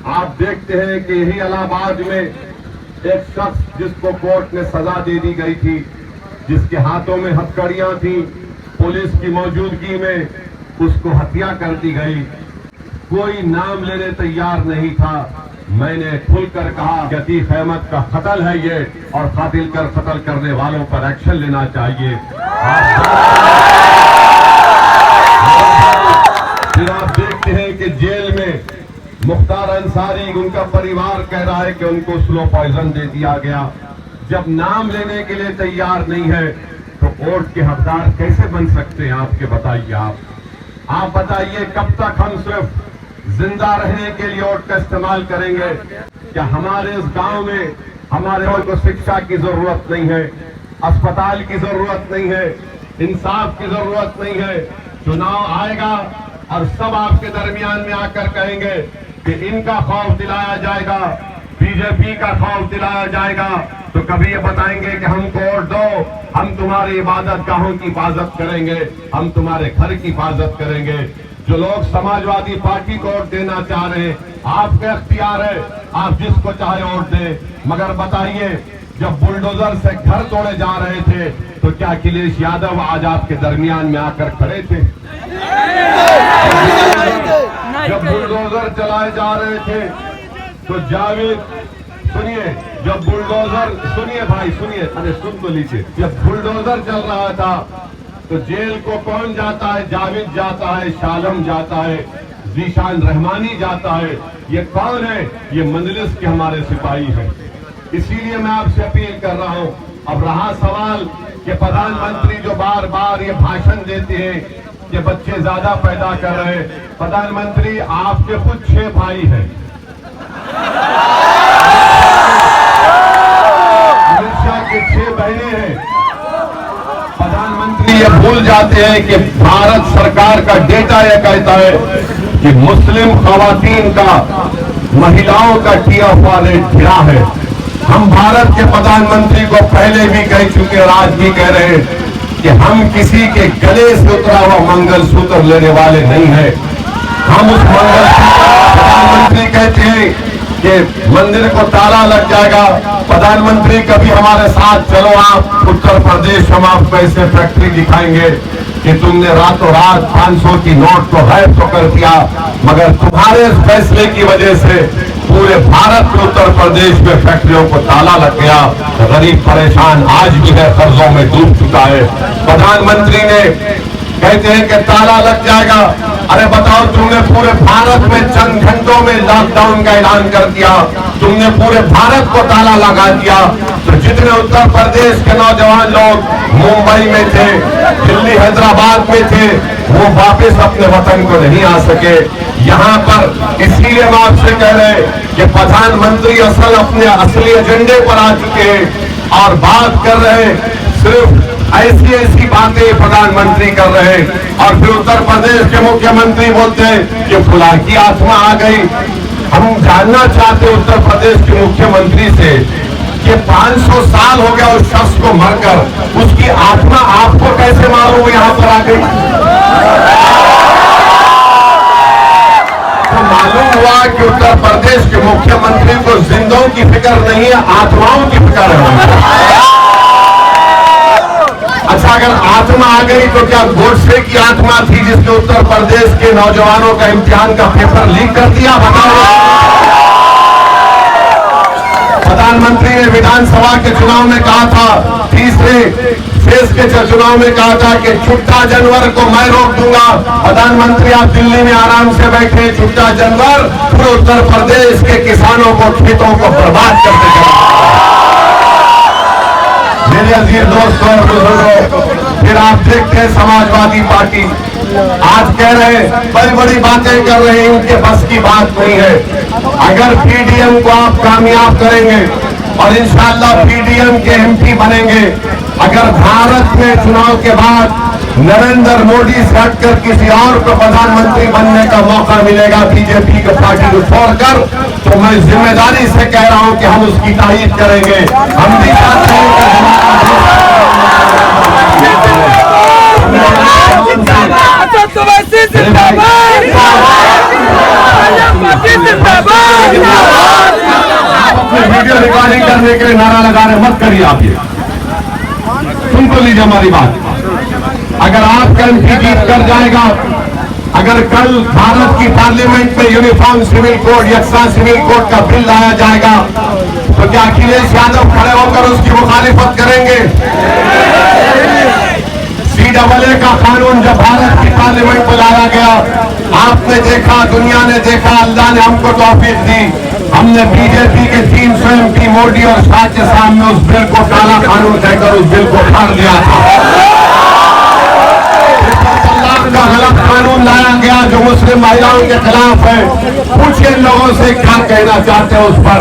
आप देखते हैं कि यही इलाहाबाद में एक शख्स जिसको कोर्ट ने सजा दे दी गई थी, जिसके हाथों में हथकड़ियां थी, पुलिस की मौजूदगी में उसको हत्या कर दी गई। कोई नाम लेने तैयार नहीं था। मैंने खुलकर कहा कि अतीक अहमद का कत्ल है ये, और कातिल कर कत्ल करने वालों पर एक्शन लेना चाहिए। फिर आप देखते हैं कि जेल में मुख्तार अंसारी, उनका परिवार कह रहा है कि उनको स्लो पॉइजन दे दिया गया। जब नाम लेने के लिए तैयार नहीं है तो वोट के हकदार कैसे बन सकते हैं? आपके बताइए। आप बताइए, कब तक हम सिर्फ जिंदा रहने के लिए वोट का इस्तेमाल करेंगे? क्या हमारे इस गांव में हमारे को शिक्षा की जरूरत नहीं है, अस्पताल की जरूरत नहीं है, इंसाफ की जरूरत नहीं है? चुनाव आएगा और सब आपके दरमियान में आकर कहेंगे कि इनका खौफ दिलाया जाएगा, बीजेपी का खौफ दिलाया जाएगा, तो कभी ये बताएंगे कि हमको वोट दो, हम तुम्हारी इबादत गाहों की हिफाजत करेंगे, हम तुम्हारे घर की हिफाजत करेंगे। जो लोग समाजवादी पार्टी को वोट देना चाह रहे हैं, आपका इख्तियार है, आप जिसको चाहे वोट दें, मगर बताइए, जब बुलडोजर से घर तोड़े जा रहे थे तो क्या अखिलेश यादव आज आपके दरमियान में आकर खड़े थे? जब बुलडोजर चलाए जा रहे थे तो जावेद, सुनिए, जब बुलडोजर, सुनिए भाई सुनिए, अरे सुन तो लीजिए, जब बुलडोजर चल रहा था तो जेल को कौन जाता है? जावेद जाता है, शालम जाता है, जीशान रहमानी जाता है। ये कौन है? ये मंजलिस के हमारे सिपाही हैं। इसीलिए मैं आपसे अपील कर रहा हूं। अब रहा सवाल कि प्रधानमंत्री जो बार बार ये भाषण देते हैं कि बच्चे ज्यादा पैदा कर रहे हैं, प्रधानमंत्री आपके खुद 6 भाई हैं, अमित शाह की 6 बहनें हैं। प्रधानमंत्री ये भूल जाते हैं कि भारत सरकार का डेटा यह कहता है कि मुस्लिम खवातीन का, महिलाओं का टीआरपी रेट गिरा है। हम भारत के प्रधानमंत्री को पहले भी कह चुके और आज भी कह रहे हैं कि हम किसी के गले से उतरा हुआ मंगलसूत्र लेने वाले नहीं है। हम उस प्रधानमंत्री कहते हैं कि मंदिर को ताला लग जाएगा, प्रधानमंत्री कभी हमारे साथ चलो, आप उत्तर प्रदेश, हम आपको ऐसे फैक्ट्री दिखाएंगे कि तुमने रातों रात 500 की नोट को गायब तो कर दिया, मगर तुम्हारे इस फैसले की वजह से पूरे भारत में उत्तर प्रदेश में फैक्ट्रियों को ताला लग गया। गरीब परेशान आज भी है, कर्जों में डूब चुका है। प्रधानमंत्री ने कहते हैं कि ताला लग जाएगा। अरे बताओ, तुमने पूरे भारत में चंद घंटों में लॉकडाउन का ऐलान कर दिया, तुमने पूरे भारत को ताला लगा दिया, तो जितने उत्तर प्रदेश के नौजवान लोग मुंबई में थे, दिल्ली, हैदराबाद में थे, वो वापस अपने वतन को नहीं आ सके। यहाँ पर इसीलिए हम आपसे कह रहे हैं कि प्रधानमंत्री अपने असली एजेंडे पर आ चुके हैं और बात कर रहे हैं, सिर्फ ऐसी ऐसी बातें प्रधानमंत्री कर रहे हैं। और फिर उत्तर प्रदेश के मुख्यमंत्री बोलते हैं कि फुला की आत्मा आ गई। हम जानना चाहते उत्तर प्रदेश के मुख्यमंत्री से कि 500 साल हो गया उस शख्स को मरकर, उसकी आत्मा आपको कैसे मालूम यहाँ पर आ गई? तो मालूम हुआ कि उत्तर प्रदेश के मुख्यमंत्री को जिंदों की फिक्र नहीं है, आत्माओं की फिक्र है। अच्छा, अगर आत्मा आ गई तो क्या गोडसे की आत्मा थी जिसने उत्तर प्रदेश के नौजवानों का इम्तिहान का पेपर लीक कर दिया? बताओ। प्रधानमंत्री ने विधानसभा के चुनाव में कहा था, तीसरे फेज के चुनाव में कहा था कि छुट्टा जानवर को मैं रोक दूंगा। प्रधानमंत्री आप दिल्ली में आराम से बैठे, छुट्टा जानवर पूरे उत्तर प्रदेश के किसानों को, खेतों को बर्बाद कर देगा। मेरे अजीज दोस्तों और बुजुर्गों, फिर आप देखते हैं समाजवादी पार्टी आज कह रहे हैं, बड़ी बड़ी बातें कर रहे हैं, उनके बस की बात नहीं है। अगर पीडीएम को आप कामयाब करेंगे और इंशाअल्लाह पीडीएम के एमपी बनेंगे, अगर भारत में चुनाव के बाद नरेंद्र मोदी से हटकर किसी और को प्रधानमंत्री बनने का मौका मिलेगा बीजेपी की पार्टी को छोड़कर, तो मैं जिम्मेदारी से कह रहा हूं कि हम उसकी तारीफ करेंगे। हम भी चाहते हैं कि जारी करने के लिए नारा लगा रहे, मत करिए आप ये। सुन तो लीजिए हमारी बात। अगर आपका एमपी जीत कर जाएगा, अगर कल भारत की पार्लियामेंट में यूनिफॉर्म सिविल कोड, यकसा सिविल कोड का बिल लाया जाएगा, तो क्या अखिलेश यादव खड़े होकर उसकी मुखालिफत करेंगे? CAA का कानून जब भारत की पार्लियामेंट में लाया गया, आपने देखा, दुनिया ने देखा, अल्लाह ने हमको तौफीक दी, हमने बीजेपी के 300 MP मोदी और शाह के सामने उस बिल को काला कानून कहकर उस बिल को फाड़ दिया था। का गलत कानून लाया गया जो मुस्लिम महिलाओं के खिलाफ है। पूछिए लोगों से क्या कहना चाहते हैं उस पर।